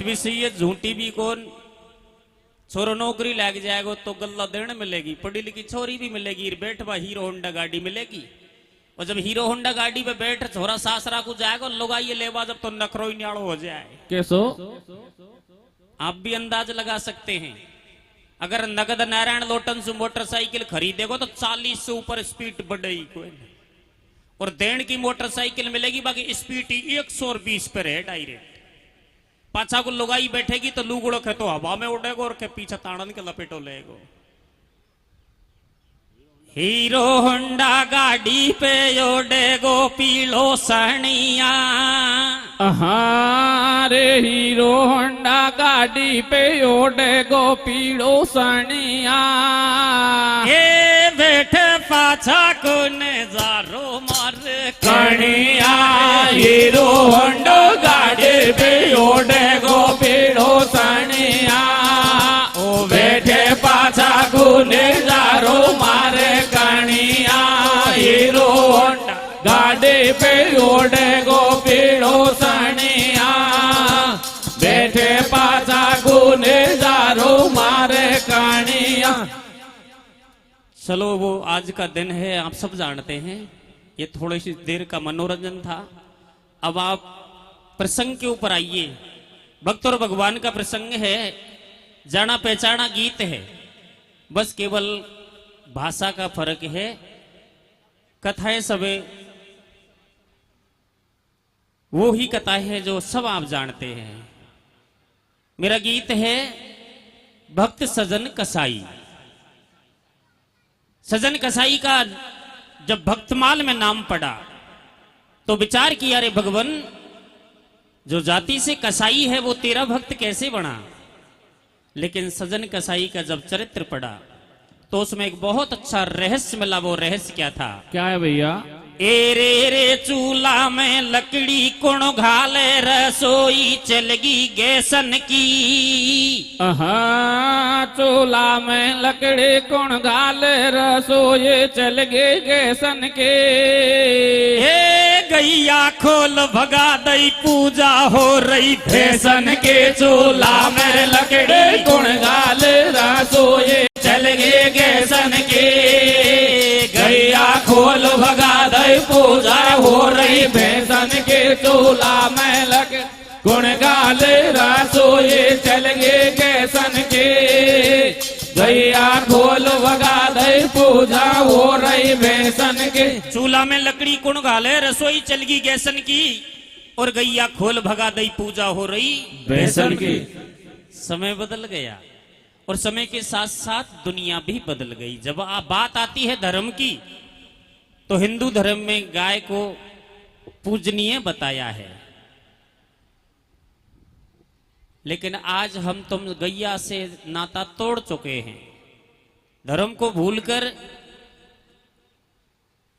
बात भी सही है, झूठी भी कौन। छोरो नौकरी लग जाएगा तो गल्ला देने मिलेगी, पढ़ी लिखी छोरी भी मिलेगी, बैठ बा हीरो होंडा गाड़ी मिलेगी। और जब हीरो होंडा गाड़ी पे बैठ छोरा सासरा को जाएगा लोग ये लेवा जब तो नखरो ही न्याड़ो हो जाए। कैसो आप भी अंदाज लगा सकते हैं। अगर नगद नारायण लोटन से मोटरसाइकिल खरीदेगो तो 40 से ऊपर स्पीड बढ़ेगी कोई नहीं। और देन की मोटरसाइकिल मिलेगी बाकी स्पीड 120 पे है डायरेक्ट। पाछा को लुगाई बैठेगी तो लूगड़ो के तो हवा में उड़ेगो और के पीछे ताड़न के लपेटो लेगो। हीरो होंडा गाड़ी पे ओडेगो पीलो सनिया। रे हीरो होंडा गाड़ी पे ओडेगो पीलो सनिया। ये बैठे पाछा को नजारो मार कनिया। हीरो होंडा गाड़ी पे ओडेगो पीलो सनिया। ओ बैठे पाछा को नजारो मारे कनिया। हीरो होंडा गाड़ी पे ओडेगो पीलो सनिया। बैठे पाछा को नजारो मारे कनिया। चलो वो आज का दिन है, आप सब जानते हैं। ये थोड़ी सी देर का मनोरंजन था। अब आप प्रसंग के ऊपर आइए। भक्त और भगवान का प्रसंग है, जाना पहचाना गीत है, बस केवल भाषा का फर्क है। कथाएं सबे वो ही कथाएं हैं जो सब आप जानते हैं। मेरा गीत है भक्त सजन कसाई। सजन कसाई का जब भक्तमाल में नाम पड़ा तो विचार किया, रे भगवान जो जाति से कसाई है वो तेरा भक्त कैसे बना। लेकिन सजन कसाई का जब चरित्र पड़ा तो उसमें एक बहुत अच्छा रहस्य मिला। वो रहस्य क्या था? क्या है भैया? ए रे चूल्हा में लकड़ी कौन घाले, रसोई चलगी गैसन की। चूल्हा में लकड़ी कौन घाले, रसोई चल गई गैसन के। हे गैया खोल भगा दई पूजा हो रही भैसन के। चूल्हा में लकड़ी कौन घाले, रसोई चल गई गैसन के। गैया खोल भगा दई पूजा हो रही भैसन के। चूल्हा में लकड़ी कौन घाले, रसोई चल गई गैसन के। गैया खोल भगा दई पूजा हो रही भैसन के। चूल्हा में लकड़ी कौन घाले, रसोई चल गई गैसन की, और गैया खोल भगा दई पूजा हो रही भैसन की। समय बदल गया और समय के साथ साथ दुनिया भी बदल गई। जब बात आती है धर्म की तो हिंदू धर्म में गाय को पूजनीय बताया है। लेकिन आज हम तुम गैया से नाता तोड़ चुके हैं। धर्म को भूलकर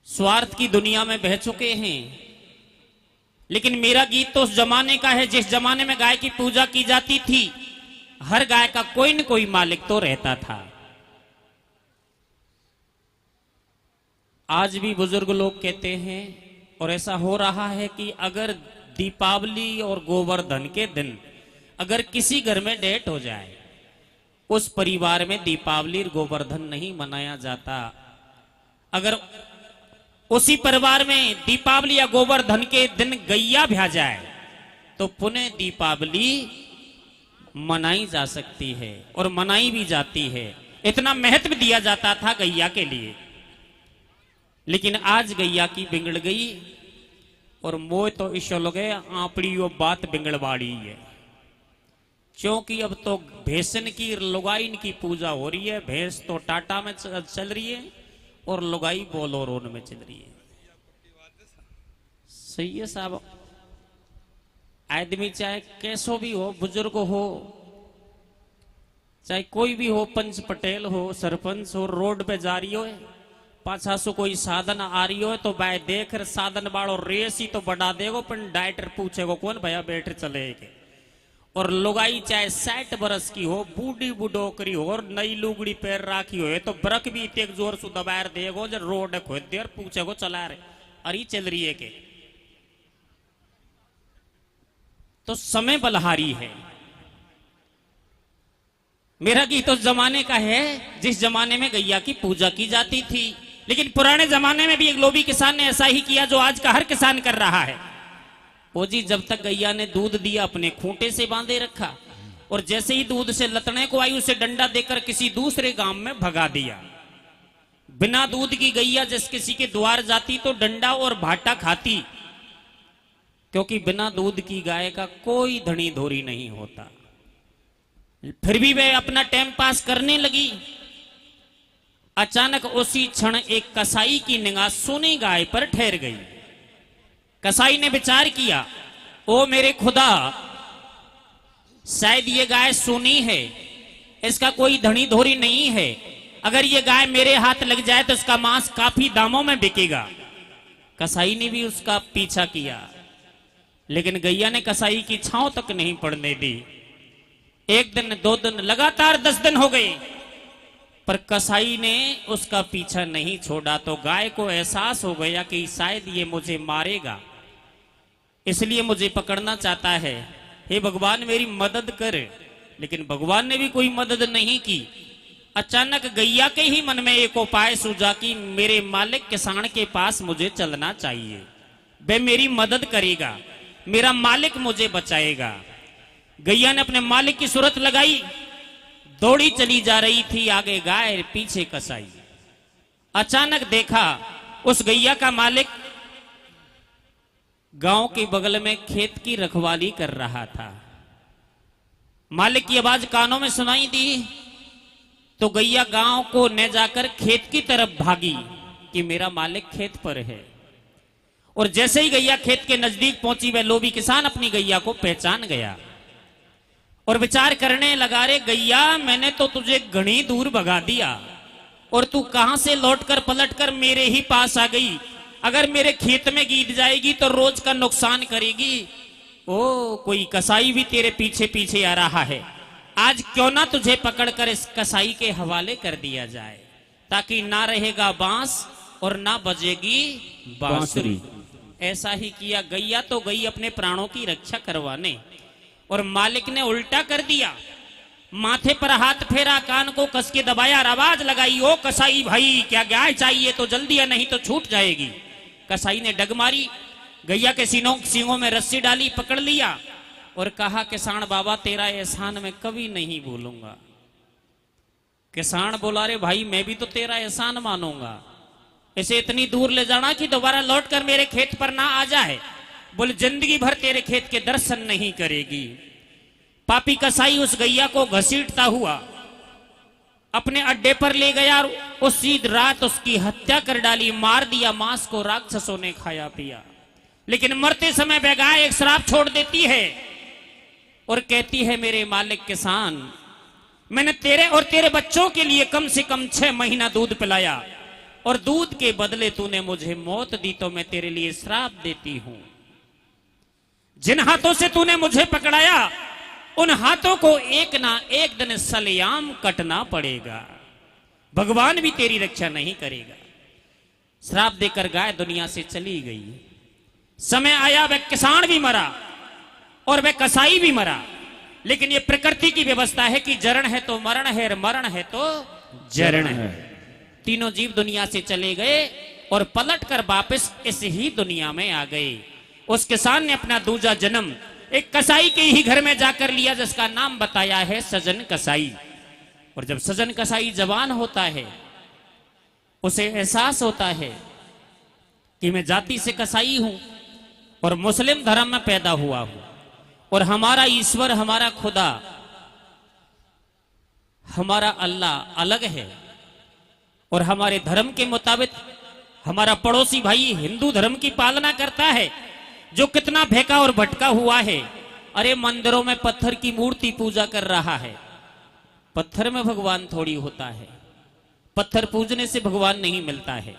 स्वार्थ की दुनिया में बह चुके हैं। लेकिन मेरा गीत तो उस जमाने का है जिस जमाने में गाय की पूजा की जाती थी। हर गाय का कोई न कोई मालिक तो रहता था। आज भी बुजुर्ग लोग कहते हैं और ऐसा हो रहा है कि अगर दीपावली और गोवर्धन के दिन अगर किसी घर में डेथ हो जाए, उस परिवार में दीपावली और गोवर्धन नहीं मनाया जाता। अगर उसी परिवार में दीपावली या गोवर्धन के दिन गैया ब्याह जाए तो पुनः दीपावली मनाई जा सकती है और मनाई भी जाती है। इतना महत्व दिया जाता था गैया के लिए। लेकिन आज गैया की बिगड़ गई और मोह तो ईश्वर लगे आपड़ी वो बात बिगड़वाड़ी है। क्योंकि अब तो भैंसन की लुगाइन की पूजा हो रही है। भैंस तो टाटा में चल रही है और लुगाई बोलोरोन में चल रही है। सही है साहब। आदमी चाहे कैसो भी हो, बुजुर्ग हो, चाहे कोई भी हो, पंच पटेल हो, सरपंच हो, रोड पे जा रही हो, पाछा से कोई साधन आ रही हो तो भाई देख साधन बाड़ो रेस ही तो बढ़ा देगो, पर डाइटर पूछेगो कौन भैया बैठ चले के। और लुगाई चाहे 60 बरस की हो, बूढ़ी बुडोकरी हो और नई लुगड़ी पैर राखी हो तो ब्रक भी इतने जोर से दबाएर देगो जब रोड खोद दे और पूछेगो चला रहे अरे चल रही है के। तो समय बलहारी है। मेरा गीत उस जमाने का है जिस जमाने में गैया की पूजा की जाती थी, लेकिन पुराने जमाने में भी एक लोभी किसान ने ऐसा ही किया जो आज का हर किसान कर रहा है। वो जी जब तक गैया ने दूध दिया अपने खूंटे से बांधे रखा, और जैसे ही दूध से लतने को आई उसे डंडा देकर किसी दूसरे गांव में भगा दिया। बिना दूध की गैया जिस किसी के द्वार जाती तो डंडा और भाटा खाती, क्योंकि बिना दूध की गाय का कोई धनी धोरी नहीं होता। फिर भी वह अपना टाइम पास करने लगी। अचानक उसी क्षण एक कसाई की निगाह सूनी गाय पर ठहर गई। कसाई ने विचार किया, ओ मेरे खुदा, शायद ये गाय सूनी है, इसका कोई धनी धोरी नहीं है। अगर ये गाय मेरे हाथ लग जाए तो इसका मांस काफी दामों में बिकेगा। कसाई ने भी उसका पीछा किया, लेकिन गैया ने कसाई की छांव तक नहीं पड़ने दी। एक दिन, 2 दिन, लगातार 10 दिन हो गए, पर कसाई ने उसका पीछा नहीं छोड़ा। तो गाय को एहसास हो गया कि शायद ये मुझे मारेगा, इसलिए मुझे पकड़ना चाहता है। हे भगवान मेरी मदद कर। लेकिन भगवान ने भी कोई मदद नहीं की। अचानक गैया के ही मन में एक उपाय सूझा कि मेरे मालिक किसान के पास मुझे चलना चाहिए, वह मेरी मदद करेगा, मेरा मालिक मुझे बचाएगा। गैया ने अपने मालिक की सूरत लगाई, दौड़ी चली जा रही थी, आगे गाय पीछे कसाई। अचानक देखा उस गैया का मालिक गांव के बगल में खेत की रखवाली कर रहा था। मालिक की आवाज कानों में सुनाई दी तो गैया गांव को न जाकर खेत की तरफ भागी कि मेरा मालिक खेत पर है। और जैसे ही गैया खेत के नजदीक पहुंची, वह लोभी किसान अपनी गैया को पहचान गया और विचार करने लगा, रे गैया, मैंने तो तुझे घनी दूर भगा दिया और तू कहां से लौटकर पलटकर मेरे ही पास आ गई। अगर मेरे खेत में गीत जाएगी तो रोज का नुकसान करेगी। ओ, कोई कसाई भी तेरे पीछे पीछे आ रहा है। आज क्यों ना तुझे पकड़कर इस कसाई के हवाले कर दिया जाए, ताकि ना रहेगा बांस और ना बजेगी बांसुरी। ऐसा ही किया। गैया तो गई अपने प्राणों की रक्षा करवाने, और मालिक ने उल्टा कर दिया। माथे पर हाथ फेरा, कान को कस के दबाया, आवाज लगाई, ओ कसाई भाई, क्या गाय चाहिए तो जल्दी या नहीं तो छूट जाएगी। कसाई ने डग मारी, गैया के सींगों में रस्सी डाली, पकड़ लिया और कहा, किसान बाबा तेरा एहसान मैं कभी नहीं भूलूंगा। किसान बोला, रे भाई मैं भी तो तेरा एहसान मानूंगा, इसे इतनी दूर ले जाना कि दोबारा लौट कर मेरे खेत पर ना आ जाए। बोले जिंदगी भर तेरे खेत के दर्शन नहीं करेगी। पापी कसाई उस गैया को घसीटता हुआ अपने अड्डे पर ले गया और उसी रात उसकी हत्या कर डाली, मार दिया। मांस को राक्षसों ने खाया पिया। लेकिन मरते समय वह गाय एक श्राप छोड़ देती है और कहती है, मेरे मालिक किसान, मैंने तेरे और तेरे बच्चों के लिए कम से कम 6 महीना दूध पिलाया और दूध के बदले तूने मुझे मौत दी, तो मैं तेरे लिए श्राप देती हूं। जिन हाथों से तूने मुझे पकड़ाया उन हाथों को एक ना एक दिन सलेआम कटना पड़ेगा। भगवान भी तेरी रक्षा नहीं करेगा। श्राप देकर गाय दुनिया से चली गई। समय आया, वह किसान भी मरा और वह कसाई भी मरा। लेकिन यह प्रकृति की व्यवस्था है कि जरण है तो मरण है, और मरण है तो जरण है। तीनों जीव दुनिया से चले गए और पलटकर वापस इस ही दुनिया में आ गए। उस किसान ने अपना दूजा जन्म एक कसाई के ही घर में जाकर लिया, जिसका नाम बताया है सजन कसाई। और जब सजन कसाई जवान होता है, उसे एहसास होता है कि मैं जाति से कसाई हूं और मुस्लिम धर्म में पैदा हुआ हूं, और हमारा ईश्वर, हमारा खुदा, हमारा अल्लाह अलग है, और हमारे धर्म के मुताबिक हमारा पड़ोसी भाई हिंदू धर्म की पालना करता है, जो कितना भेका और भटका हुआ है। अरे मंदिरों में पत्थर की मूर्ति पूजा कर रहा है। पत्थर में भगवान थोड़ी होता है। पत्थर पूजने से भगवान नहीं मिलता है।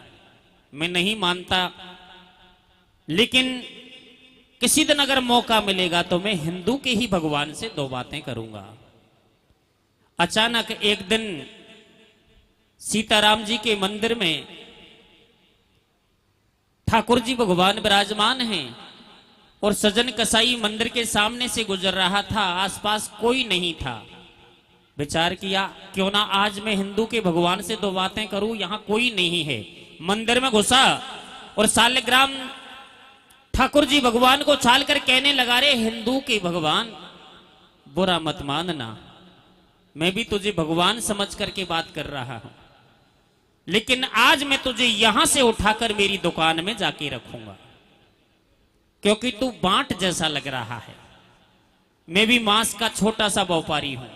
मैं नहीं मानता, लेकिन किसी दिन अगर मौका मिलेगा तो मैं हिंदू के ही भगवान से 2 बातें करूंगा। अचानक एक दिन सीताराम जी के मंदिर में ठाकुर जी भगवान विराजमान हैं और सजन कसाई मंदिर के सामने से गुजर रहा था। आसपास कोई नहीं था। विचार किया क्यों ना आज मैं हिंदू के भगवान से दो बातें करूं, यहां कोई नहीं है। मंदिर में घुसा और सालग्राम ठाकुर जी भगवान को छाल कर कहने लगा, रे हिंदू के भगवान, बुरा मत मानना, मैं भी तुझे भगवान समझ करके बात कर रहा हूं, लेकिन आज मैं तुझे यहां से उठाकर मेरी दुकान में जाके रखूंगा, क्योंकि तू बांट जैसा लग रहा है। मैं भी मांस का छोटा सा व्यापारी हूं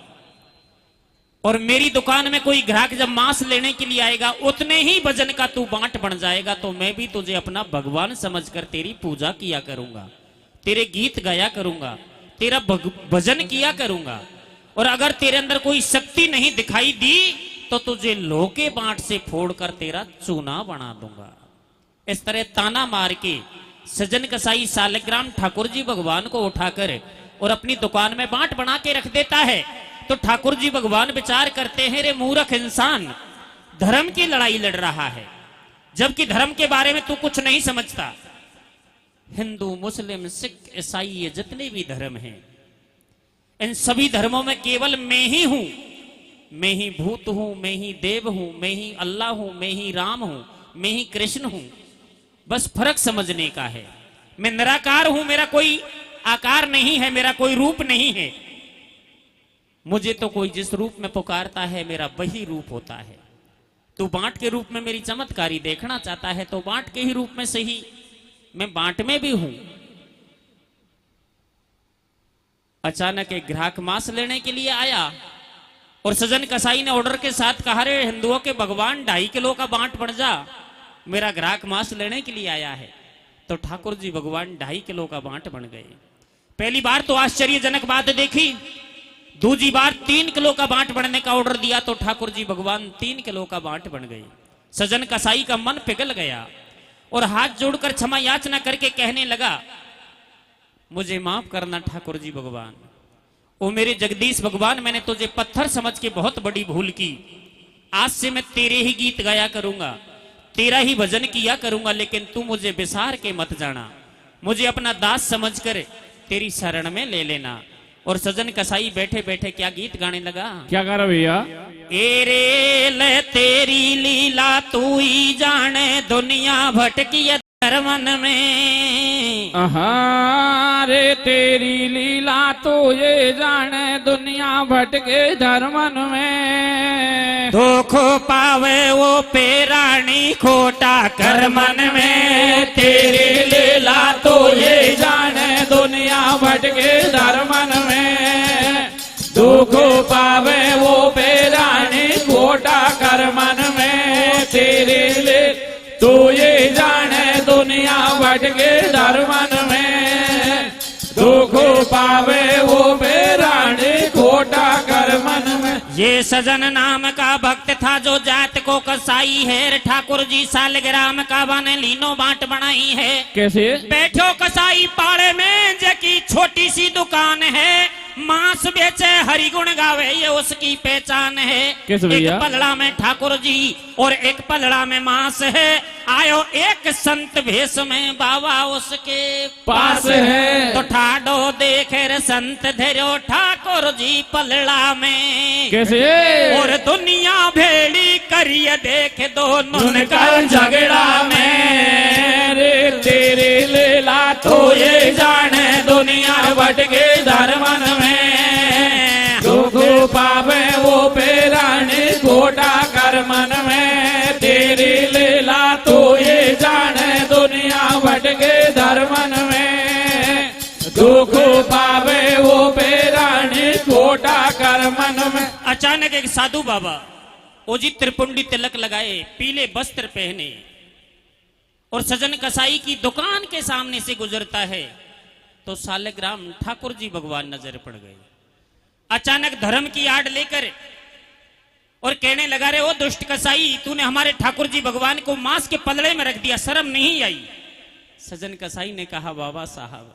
और मेरी दुकान में कोई ग्राहक जब मांस लेने के लिए आएगा उतने ही वजन का तू बांट बन जाएगा, तो मैं भी तुझे अपना भगवान समझकर तेरी पूजा किया करूंगा, तेरे गीत गाया करूंगा, तेरा भजन किया करूंगा, और अगर तेरे अंदर कोई शक्ति नहीं दिखाई दी तो तुझे लोके बांट से फोड़कर तेरा चूना बना दूंगा। इस तरह ताना मार के सजन कसाई सालग्राम ठाकुर जी भगवान को उठाकर और अपनी दुकान में बांट बना के रख देता है। तो ठाकुर जी भगवान विचार करते हैं, रे मूर्ख इंसान, धर्म की लड़ाई लड़ रहा है, जबकि धर्म के बारे में तू कुछ नहीं समझता। हिंदू, मुस्लिम, सिख, ईसाई, ये जितने भी धर्म हैं, इन सभी धर्मों में केवल मैं ही हूं, मैं ही भूत हूं, मैं ही देव हूं, मैं ही अल्लाह हूं, मैं ही राम हूं, मैं ही कृष्ण हूं। बस फर्क समझने का है। मैं निराकार हूं, मेरा कोई आकार नहीं है, मेरा कोई रूप नहीं है। मुझे तो कोई जिस रूप में पुकारता है मेरा वही रूप होता है। तू बांट के रूप में मेरी चमत्कारी देखना चाहता है तो बांट के ही रूप में सही, मैं बांट में भी हूं। अचानक एक ग्राहक मांस लेने के लिए आया और सजन कसाई ने ऑर्डर के साथ कहा, रे हिंदुओं के भगवान 2.5 किलो का बांट बढ़ जा, मेरा ग्राहक मांस लेने के लिए आया है। तो ठाकुर जी भगवान 2.5 किलो का बांट बन गए। पहली बार तो आश्चर्यजनक बात देखी, दूसरी बार 3 किलो का बांट बढ़ने का ऑर्डर दिया तो ठाकुर जी भगवान 3 किलो का बांट बन गए। सजन कसाई का मन पिघल गया और हाथ जोड़कर क्षमा याचना करके कहने लगा, मुझे माफ करना ठाकुर जी भगवान, ओ मेरे जगदीश भगवान, मैंने तुझे पत्थर समझ के बहुत बड़ी भूल की। आज से मैं तेरे ही गीत गाया करूंगा, तेरा ही भजन किया करूंगा, लेकिन तू मुझे बिसार के मत जाना, मुझे अपना दास समझकर तेरी शरण में ले लेना। और सजन कसाई बैठे बैठे क्या गीत गाने लगा, क्या कर रहा भैया? एरे ले तेरी लीला तू ही जाने, दुनिया भटकी धर्मन में। रे तेरी लीला तो ये जाने, दुनिया भटके धर्मन में। दुख पावे वो पेरानी खोटा कर्मन में। तेरी लीला तो ये जाने, दुनिया भटके धर्मन में। दुख पावे वो पेरानी खोटा कर्मन में। तेरी लीला तो ये जाने, दुनिया भटके धर्मन में। दुख पावे वो बेरानी खोटा कर्मन में। ये सजन नाम का भक्त था जो जात को कसाई है, ठाकुर जी सालग्राम का बने लीनो बांट बनाई है। कैसे? बैठो कसाई पाड़े में, जकी छोटी सी दुकान है, मांस बेचे हरि गुण गावे ये उसकी पहचान है। एक पलड़ा में ठाकुर जी और एक पलड़ा में मांस है, आयो एक संत भेष में बाबा उसके पास है। तो ठाडो देखे रे संत धैर्यो ठाकुर जी पलड़ा में। कैसे? और दुनिया भेड़ी करिए देख दोनों का झगड़ा में। रे तेरे लीला तो ये जाने, दुनिया भटके धर्मन में। दुख पावे वो पेरानी खोटा कर्मन में। तेरी लीला तो ये जाने, दुनिया भटके धर्मन में। दुख पावे वो पेरानी खोटा कर्मन में। अचानक एक साधु बाबा ओजी त्रिपुंडी तिलक लगाए, पीले वस्त्र पहने और सजन कसाई की दुकान के सामने से गुजरता है तो सालग्राम ठाकुर जी भगवान नजर पड़ गए। अचानक धर्म की आड़ लेकर और कहने लगा, रे ओ दुष्ट कसाई, तूने हमारे ठाकुर जी भगवान को मांस के पलड़े में रख दिया, शर्म नहीं आई। सजन कसाई ने कहा, बाबा साहब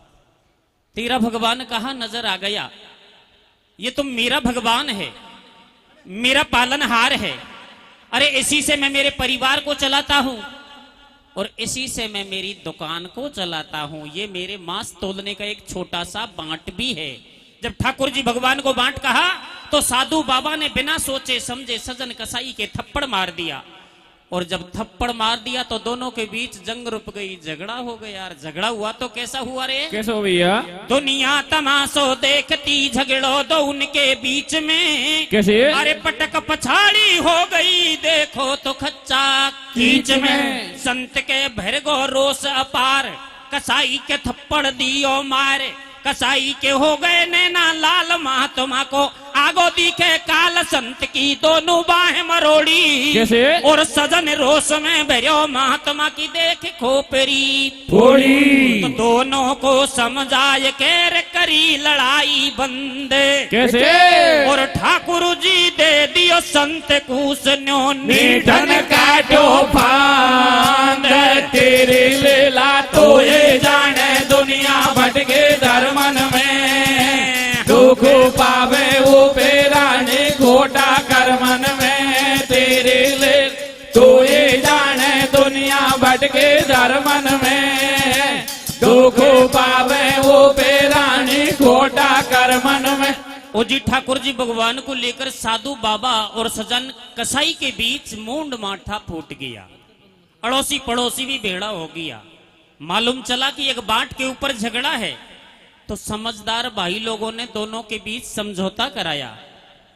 तेरा भगवान कहां नजर आ गया, ये तो मेरा भगवान है, मेरा पालनहार है। अरे इसी से मैं मेरे परिवार को चलाता हूं और इसी से मैं मेरी दुकान को चलाता हूं। ये मेरे मांस तोलने का एक छोटा सा बांट भी है। जब ठाकुर जी भगवान को बांट कहा तो साधु बाबा ने बिना सोचे समझे सजन कसाई के थप्पड़ मार दिया। और जब थप्पड़ मार दिया तो दोनों के बीच जंग रुक गई, झगड़ा हो गया। यार झगड़ा हुआ तो कैसा हुआ रे? कैसे हो भैया? दुनिया तमाशो देखती, झगड़ो दो उनके बीच में। कैसे? अरे पटक पछाड़ी हो गई, देखो तो खच्चा कीच में। संत के भरगो रोष अपार, कसाई के थप्पड़ दियो मार। कसाई के हो गए नैना लाल, महात्मा को आगो दिखे काल। संत की दोनों बाहें मरोड़ी, कैसे? और सजन रोष में भरो, महात्मा की देख खोपरी फोड़ी। तो दोनों को समझाए के करी लड़ाई बंद। कैसे? और ठाकुर जी दे दियो संत कूस निधन काटो फांद, तेरी लीला तो ये जाने दुनिया भटके धर्मन में। दुख पावे वो पेराने घोटा कर्मन में, तेरे ले तो ये जाने दुनिया भटके धर्मन में। दुख पावे वो पेराने घोटा कर्मन में। ओ जी ठाकुर जी भगवान को लेकर साधु बाबा और सजन कसाई के बीच मूंड माठा फूट गया। अड़ोसी पड़ोसी भी भेड़ा हो गया। मालूम चला कि एक बाट के ऊपर झगड़ा है, तो समझदार भाई लोगों ने दोनों के बीच समझौता कराया।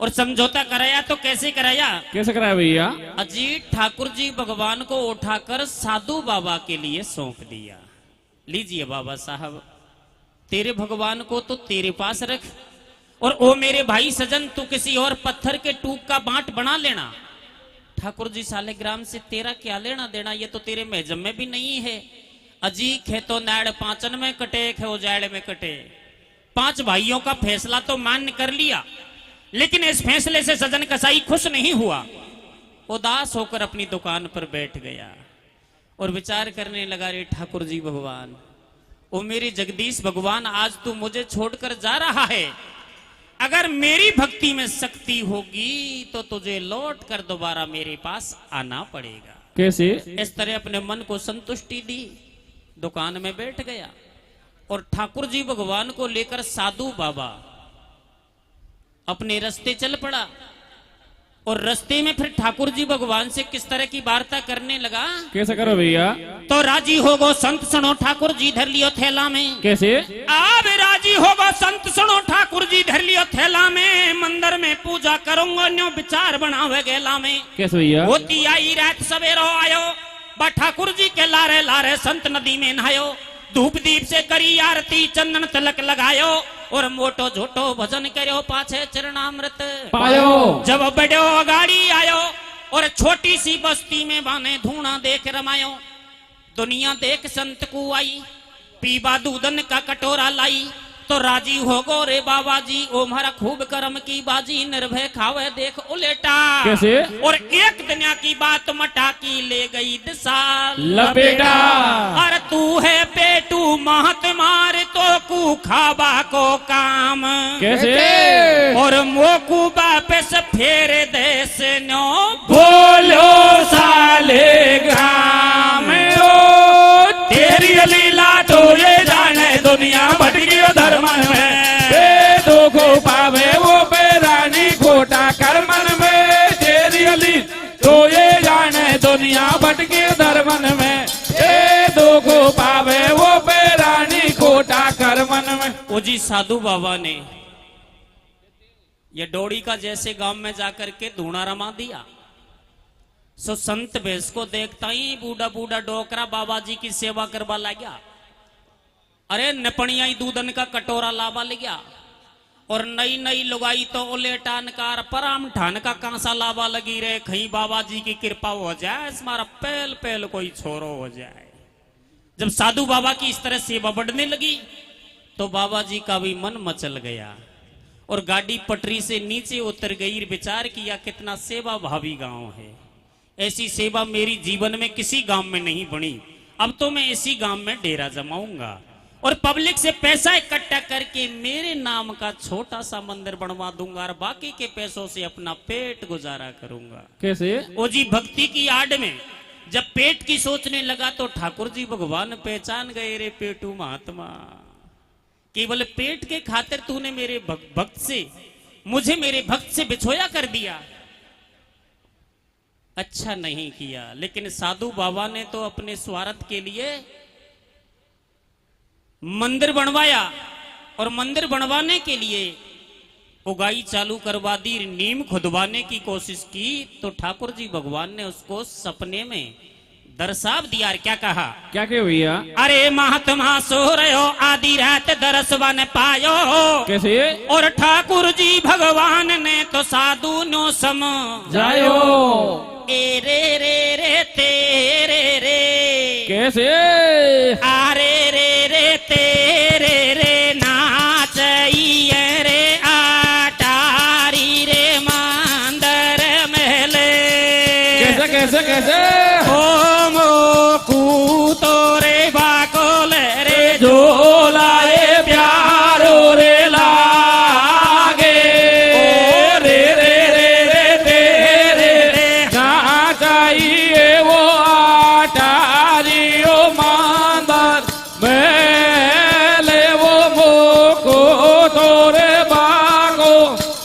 और समझौता कराया तो कैसे कराया? कैसे कराया भैया? अजीत ठाकुर जी भगवान को उठाकर साधु बाबा के लिए सौंप दिया। लीजिए बाबा साहब, तेरे भगवान को तो तेरे पास रख, और ओ मेरे भाई सजन तू किसी और पत्थर के टूक का बांट बना लेना। ठाकुर जी सालेग्राम से तेरा क्या लेना देना, ये तो तेरे महजम में भी नहीं है। अजी खेतो नाड़ पाचन में कटे, खे उजाड़ में कटे। 5 भाइयों का फैसला तो मान्य कर लिया, लेकिन इस फैसले से सजन कसाई खुश नहीं हुआ। उदास होकर अपनी दुकान पर बैठ गया और विचार करने लगा, रे ठाकुर जी भगवान, ओ मेरे जगदीश भगवान, आज तू मुझे छोड़कर जा रहा है। अगर मेरी भक्ति में शक्ति होगी तो तुझे लौट कर दोबारा मेरे पास आना पड़ेगा। कैसे? इस तरह अपने मन को संतुष्टि दी, दुकान में बैठ गया और ठाकुर जी भगवान को लेकर साधु बाबा अपने रास्ते चल पड़ा। और रास्ते में फिर ठाकुर जी भगवान से किस तरह की वार्ता करने लगा? कैसे करो भैया? तो राजी हो गो संत सुनो, ठाकुर जी धर लियो थैला में। कैसे? अब राजी हो गो संत सुनो, ठाकुर जी धर लियो थैला में। मंदिर में पूजा करूंगा, न्यो विचार बनावे गेला में। कैसे भैया? होती आई रात सवेरो आयो, बा ठाकुर जी के लारे लारे संत नदी में नहायो। धूप दीप से करी आरती, चंदन तिलक लगायो, और मोटो झोटो भजन करो, पाछे चरणामृत पायो। जब बड़ो गाड़ी आयो और छोटी सी बस्ती में बाने धूना देख रमायो। दुनिया देख संत को आई, पीबा दूधन का कटोरा लाई। तो राजी हो गो रे बाबा जी, ओ हमारा खूब कर्म की बाजी, निर्भय खावे देख उलेटा। कैसे? और एक दुनिया की बात मटा की ले गई दिशा लपेटा। अरे तू है पेटू महत मार, तो कू खाबा को काम। कैसे? और मोकू वापस फेर देश नो, बोलो सालेग्राम। तेरी लीला तो ये जाने दुनिया भटकी धर्मन में। दुख पावे वो पेरानी घोटा कर्मन में, तेरी लीला तो ये जाने दुनिया भटकी धर्मन में। दुख पावे वो पेरानी घोटा कर्मन में। ओ जी साधु बाबा ने ये डोड़ी का जैसे गांव में जाकर के धूना रमा दिया। सो संत भेष को देखता ही बूढ़ा बूढ़ा डोकरा बाबा जी की सेवा करवा लगा। अरे नपणिया दूधन का कटोरा लावा ले गया, और नई नई लुगाई तो उलेटान कार पराम ठान का कांसा लावा लगी रे। खई बाबा जी की कृपा हो जाए, हमारा पहल पहल कोई छोरो हो जाए। जब साधु बाबा की इस तरह सेवा बढ़ने लगी तो बाबा जी का भी मन मचल गया और गाड़ी पटरी से नीचे उतर गई। विचार किया कितना सेवा भावी गांव है, ऐसी सेवा मेरी जीवन में किसी गांव में नहीं बनी। अब तो मैं इसी गांव में डेरा जमाऊंगा और पब्लिक से पैसा इकट्ठा करके मेरे नाम का छोटा सा मंदिर बनवा दूंगा और बाकी के पैसों से अपना पेट गुजारा करूंगा। कैसे? ओ जी भक्ति की आड़ में जब पेट की सोचने लगा तो ठाकुर जी भगवान पहचान गए, रे पेटू महात्मा, केवल पेट के खातिर तूने मेरे भक्त से मुझे मेरे भक्त से बिछोया कर दिया। अच्छा नहीं किया, लेकिन साधु बाबा ने तो अपने स्वार्थ के लिए मंदिर बनवाया और मंदिर बनवाने के लिए उगाई चालू करवा दी, नीम खुदवाने की कोशिश की तो ठाकुर जी भगवान ने उसको सपने में दर्शाव दिया। क्या कहा? क्या कहे भैया? अरे महात्मा सो रहो आदि रात दरस बन पायो। कैसे? और ठाकुर जी भगवान ने तो साधु नो सम जायो। ए रे रे रे तेरे रे। कैसे? आरे रे रे तेरे रे नाचइए रे आटारी रे मंदर महले। कैसे कैसे कैसे? झोलाए प्यारो रे लागे। ओ रे रे रे रे तेरे रे चाहिए वो आटारियो मांदर मेले वो मोको तोरे बागो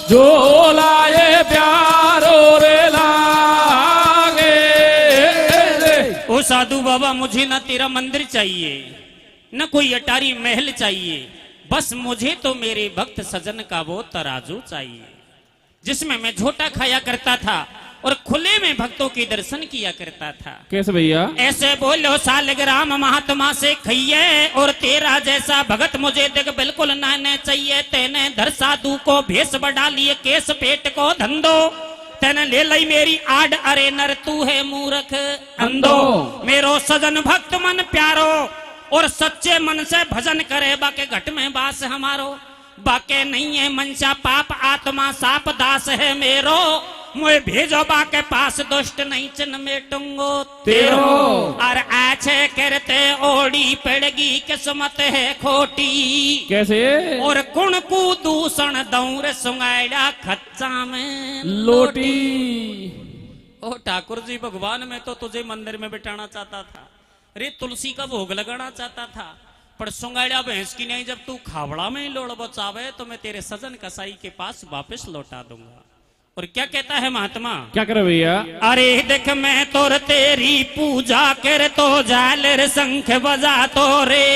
झोलाए प्यारो रे लागे। ओ साधु बाबा, मुझे ना तेरा मंदिर चाहिए न कोई अटारी महल चाहिए, बस मुझे तो मेरे भक्त सजन का वो तराजू चाहिए जिसमें मैं झोटा खाया करता था और खुले में भक्तों के दर्शन किया करता था। कैसे भैया? ऐसे बोलो सालग्राम महात्मा से खइए और तेरा जैसा भगत मुझे देख बिल्कुल ना चाहिए। तेने धर साधु को भेष बढ़ा लिए केस पेट को धंधो। तेने ले लई मेरी आड़, अरे नर तू है मूर्ख अंधो। मेरो सजन भक्त मन प्यारो और सच्चे मन से भजन करे, बाके घट में बास हमारो। बाके नहीं है मनसा पाप आत्मा साप दास है मेरो। मुझे भेजो बाके पास दुष्ट नहीं चिन्ह में टुंगो तेरो। और आछे करते ओड़ी पड़गी किस्मत है खोटी। कैसे? और कुण को दूषण दौर सुंगाड़ा खच्चा में लोटी। ओ ठाकुर जी भगवान, मैं तो तुझे मंदिर में बिठाना चाहता था, रे तुलसी का भोग लगाना चाहता था, पर सुंगाड़ा भैंस की नहीं, जब तू खावड़ा में लोड़ बचावे तो मैं तेरे सजन कसाई के पास वापस लौटा दूंगा। और क्या कहता है महात्मा? क्या करे भैया? अरे देख मैं तो तेरी पूजा कर तो झालर शंख बजा तो रे।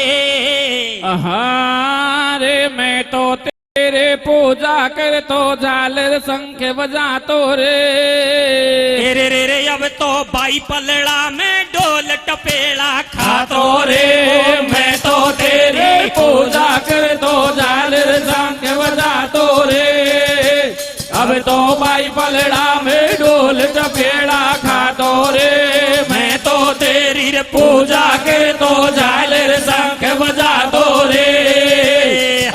रे मैं तो तेरे पूजा कर तो झालर शंख बजा तो रे। रे रे रे अब तो बाई पलड़ा में डोल टपेड़ा खा तो रे। मैं तो तेरी पूजा कर तो झालर शंख बजा तो रे। अब तो बाई पलड़ा में डोल टपेड़ा खा तो रे। मैं तो तेरी पूजा कर तो झालर शंख बजा तो रे।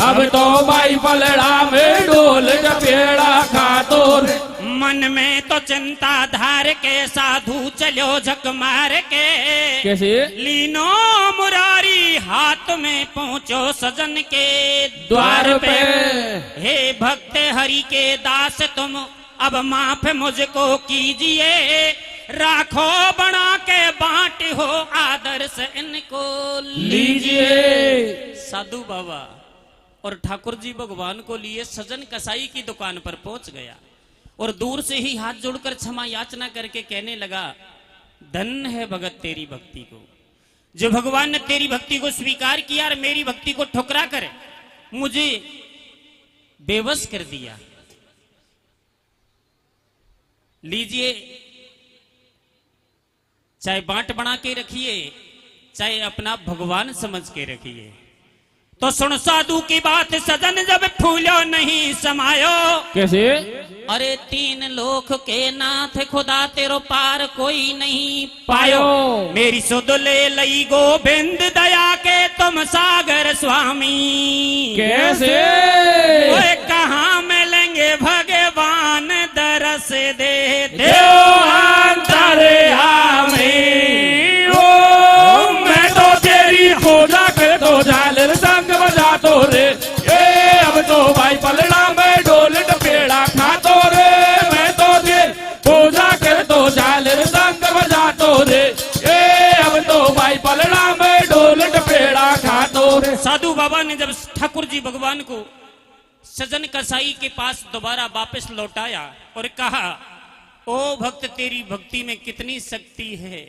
अब तो बाई पलड़ा में डोल टपेड़ा खा तो रे। मन में तो चिंता धार के साधु चलो झक मार के। कैसे? लीनो मुरारी हाथ में पहुंचो सजन के द्वार पे। हे भक्त हरि के दास तुम अब माफ मुझको कीजिए। राखो बना के बांट हो आदर से इनको लीजिए। साधु बाबा और ठाकुर जी भगवान को लिए सजन कसाई की दुकान पर पहुंच गया और दूर से ही हाथ जोड़कर क्षमा याचना करके कहने लगा, धन है भगत तेरी भक्ति को, जो भगवान ने तेरी भक्ति को स्वीकार किया और मेरी भक्ति को ठुकरा कर मुझे बेबस कर दिया। लीजिए, चाहे बांट बना के रखिए, चाहे अपना भगवान समझ के रखिए। तो सुन साधु की बात सजन जब फूलो नहीं समायो। कैसे? अरे तीन लोक के नाथ खुदा तेरो पार कोई नहीं पायो। मेरी सुध ले लई गोविंद दया के तुम सागर स्वामी। कैसे? ओए कहाँ मिलेंगे भगवान दरस दे देव अंतरे हमें। ओ मैं तो तेरी पूजा कर तो झालर शंख बजा तो रे। अब तो भाई पलड़ा में डोल टपेड़ा खा तो रे। मैं तो तेरी पूजा कर तो झालर शंख बजा तो रे। अब तो भाई पलड़ा में डोल टपेड़ा खा तो रे। साधु बाबा ने जब ठाकुर जी भगवान को सजन कसाई के पास दोबारा वापस लौटाया और कहा, ओ भक्त, तेरी भक्ति में कितनी शक्ति है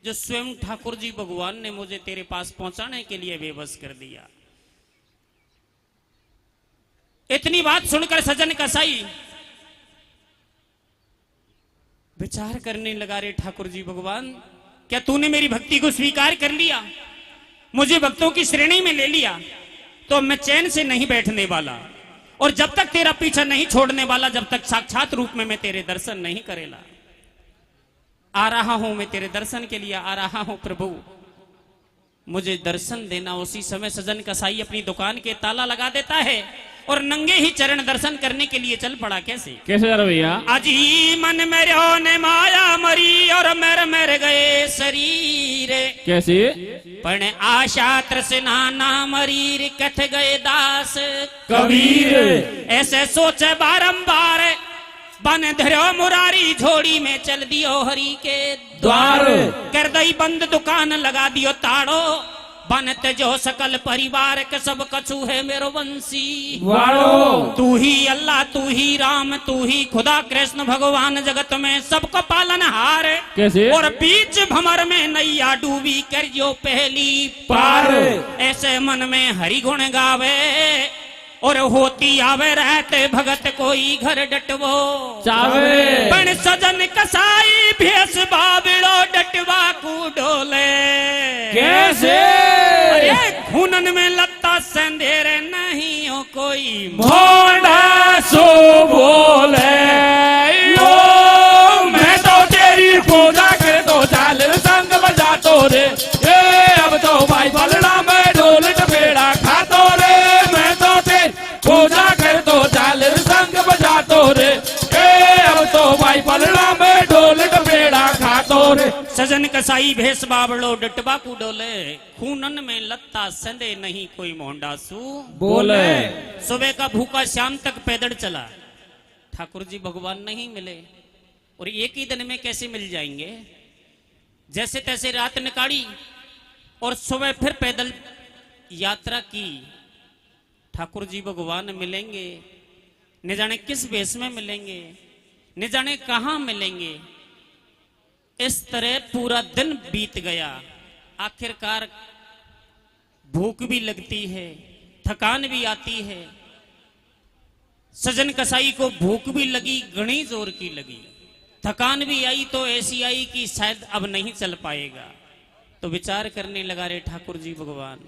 जो स्वयं ठाकुर जी भगवान ने मुझे तेरे पास पहुंचाने के लिए बेबस कर दिया। इतनी बात सुनकर सजन कसाई विचार करने लगा, रे ठाकुर जी भगवान, क्या तूने मेरी भक्ति को स्वीकार कर लिया, मुझे भक्तों की श्रेणी में ले लिया, तो मैं चैन से नहीं बैठने वाला और जब तक तेरा पीछा नहीं छोड़ने वाला, जब तक साक्षात रूप में मैं तेरे दर्शन नहीं करेला। आ रहा हूं, मैं तेरे दर्शन के लिए आ रहा हूं प्रभु, मुझे दर्शन देना। उसी समय सजन कसाई अपनी दुकान के ताला लगा देता है और नंगे ही चरण दर्शन करने के लिए चल पड़ा। कैसे कैसे जा रहे भैया? अजी मन मेरे ने माया मरी और मेरे गए शरीर, कैसे? पण आशा तृष्णा ना मरीर, कथ गए दास कबीर। ऐसे सोचे बारंबार, बन धरो मुरारी, झोड़ी में चल दियो हरि के द्वार। कर दई बंद दुकान, लगा दियो ताड़ो, बनत जो सकल परिवार के सब कछु है मेरो वंशी वाड़ो। तू ही अल्लाह, तू ही राम, तू ही खुदा कृष्ण भगवान, जगत में सबको पालन हार। कैसे? और बीच भंवर में नैया डूबी, कर जो पहली पार। ऐसे मन में हरि गुण गावे और होती आवे, रहते भगत कोई घर डटवो चावे। पण सजन कसाई भेस बाबिलो, डटवा को डोले। कैसे? अरे खूनन में लत्ता संधेर, नहीं हो कोई भोंडा सो बोले, यो मैं तो तेरी पूजा कर दो, चाल संग बजा तो रे, ये अब तो भाई पलड़ा में ढोल टपेड़ा खा तो रे, मैं तो तेरी पूजा कर दो, चाल संग बजा तो रे, ये अब तो भाई पलड़ा में ढोल टपेड़ा खा तो रे। सजन कसाई भेस बाबड़ो, डटवा को डोले, खूनन में लत्ता संधे, नहीं कोई मोहंडासू बोले। सुबह का भूखा शाम तक पैदल चला, ठाकुर जी भगवान नहीं मिले और एक ही दिन में कैसे मिल जाएंगे। जैसे तैसे रात निकाली और सुबह फिर पैदल यात्रा की। ठाकुर जी भगवान मिलेंगे, न जाने किस वेश में मिलेंगे, न जाने कहां मिलेंगे। इस तरह पूरा दिन बीत गया। आखिरकार भूख भी लगती है, थकान भी आती है। सजन कसाई को भूख भी लगी, घनी जोर की लगी, थकान भी आई तो ऐसी आई कि शायद अब नहीं चल पाएगा। तो विचार करने लगा, रे ठाकुर जी भगवान,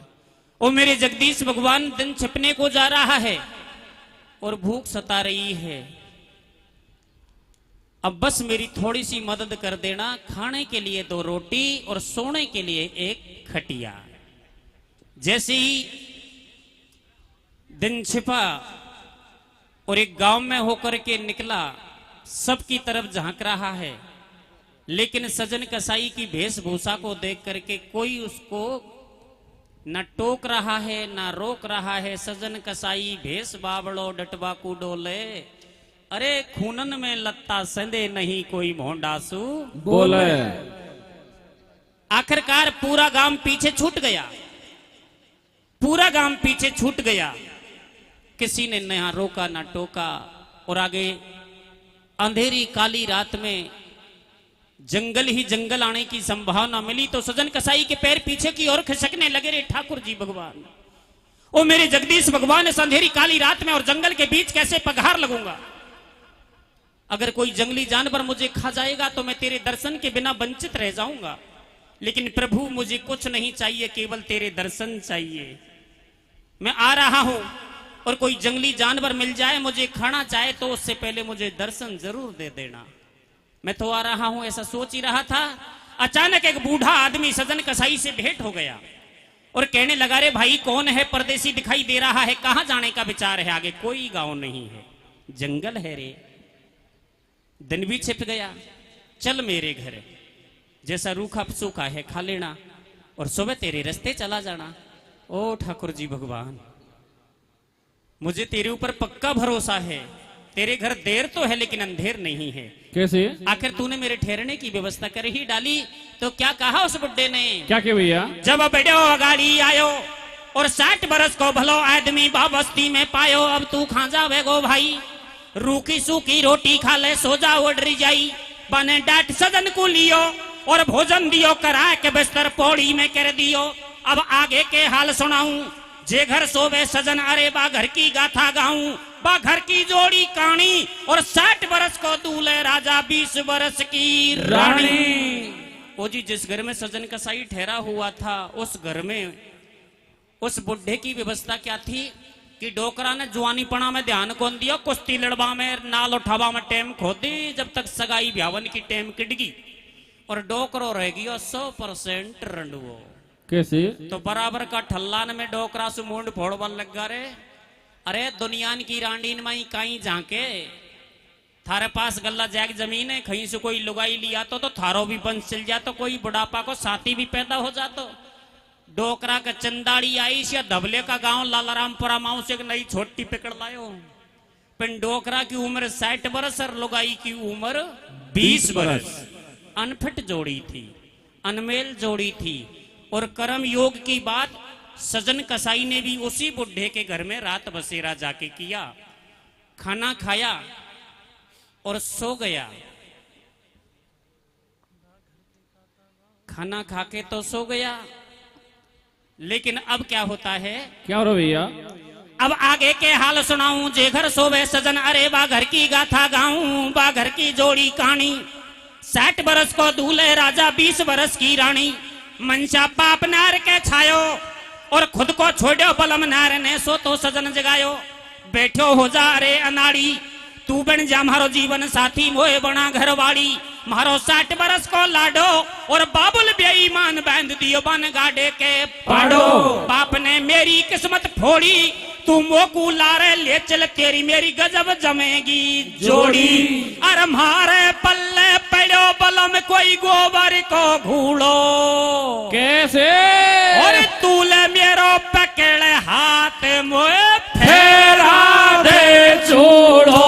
ओ मेरे जगदीश भगवान, दिन छिपने को जा रहा है और भूख सता रही है, अब बस मेरी थोड़ी सी मदद कर देना। खाने के लिए 2 रोटी और सोने के लिए 1 खटिया। जैसे ही दिन छिपा और एक गांव में होकर के निकला, सबकी तरफ झांक रहा है, लेकिन सजन कसाई की वेशभूषा को देख करके कोई उसको न टोक रहा है न रोक रहा है। सजन कसाई भेस बाबड़ो, डटवा को डोले, अरे खूनन में लत्ता संधे, नहीं कोई मोहंडासू बोले। आखिरकार पूरा गांव पीछे छूट गया, पूरा गांव पीछे छूट गया। किसी ने न रोका न टोका और आगे अंधेरी काली रात में जंगल ही जंगल आने की संभावना मिली। तो सजन कसाई के पैर पीछे की ओर खिसकने लगे। रे ठाकुर जी भगवान, ओ मेरे जगदीश भगवान, इस अंधेरी काली रात में और जंगल के बीच कैसे पगहार लगूंगा। अगर कोई जंगली जानवर मुझे खा जाएगा तो मैं तेरे दर्शन के बिना वंचित रह जाऊंगा। लेकिन प्रभु, मुझे कुछ नहीं चाहिए, केवल तेरे दर्शन चाहिए। मैं आ रहा हूं और कोई जंगली जानवर मिल जाए, मुझे खाना चाहे, तो उससे पहले मुझे दर्शन जरूर दे देना। मैं तो आ रहा हूं, ऐसा सोच ही रहा था। अचानक एक बूढ़ा आदमी सजन कसाई से भेंट हो गया और कहने लगा, रे भाई कौन है, परदेसी दिखाई दे रहा है, कहां जाने का विचार है? आगे कोई गांव नहीं है, जंगल है रे। दिन भी छिप गया, चल मेरे घर, जैसा रूखा सूखा है खा लेना और सुबह तेरे रास्ते चला जाना। ओ ठाकुर जी भगवान, मुझे तेरे ऊपर पक्का भरोसा है, तेरे घर देर तो है लेकिन अंधेर नहीं है। कैसे? आखिर तूने मेरे ठहरने की व्यवस्था कर ही डाली। तो क्या कहा उस बुड्ढे ने? क्या के भैया? जब बेड़ो गाड़ी आयो और 60 बरस को भलो आदमी बाबस्ती में पायो। अब तू खा जावे गो भाई, रूखी सूखी रोटी खा ले सो जा उड़ जाई। बने डांट सजन को लियो और भोजन दियो करा के बिस्तर पौड़ी में कर दियो। अब आगे के हाल सुनाऊं, जे घर सोवे सजन अरे बा घर की गाथा गाऊं, बा घर की जोड़ी कहानी। और 60 बरस को दूल्हे राजा 20 बरस की रानी। ओ जी, जिस घर में सजन कसाई ठहरा हुआ था उस घर में उस बुढ़े की व्यवस्था क्या थी कि डोकरा ने जुआनीपना में ध्यान कौन दिया, कुश्ती लड़वा में नाल उठावा में टेम खो दी, जब तक सगाई ब्यावन की टेम किडगी और डोकरो रह गयो 100% रंडुओ। कैसे? तो बराबर का ठल्लान में डोकरा से मुंड फोड़वन लग रे। अरे दुनियान की रांडीन माई कहीं जाके थारे पास गल्ला जैग जमीन है, कहीं से कोई लुगाई लिया तो थारो भी बंस चल जातो, कोई बुढ़ापा को साथी भी पैदा हो जातो। डोकरा का चंदाड़ी आई या धबले का गांव लालारामपुरा माऊ से एक नई छोटी पकड़ लायो। पिन डोकरा की उम्र 60 बरस और लुगाई की उम्र 20 बरस। अनफिट जोड़ी थी, अनमेल जोड़ी थी। और कर्म योग की बात सजन कसाई ने भी उसी बुढ़े के घर में रात बसेरा जाके किया। खाना खाया और सो गया। खाना खा के तो सो गया, लेकिन अब क्या होता है? क्या हो रहा भैया? अब आगे के हाल सुनाऊं, जे घर सोवे सजन अरे बा घर की गाथा गाऊं, बा घर की जोड़ी कहानी। 60 बरस को दूल्हे राजा 20 बरस की रानी। मनसा पाप नार के छायो और खुद को छोड़ो बलम नार ने सो तो सजन जगायो। बैठो हो जा रे अनाड़ी, तू बन जा मारो जीवन साथी, मोए बना घरवाड़ी। मारो 60 बरस को लाडो और बाबुल बेईमान बांध दियो बन गाड़े के पाड़ो। बाप ने मेरी किस्मत फोड़ी, तू मोकू लारे ले चल, तेरी मेरी गजब जमेगी जोड़ी। अरे मारे पल्ले पड़ो बलम कोई गोबर को घूलो। कैसे? और तूले मेरो पकड़े हाथ मोए फेरा दे छोड़ो।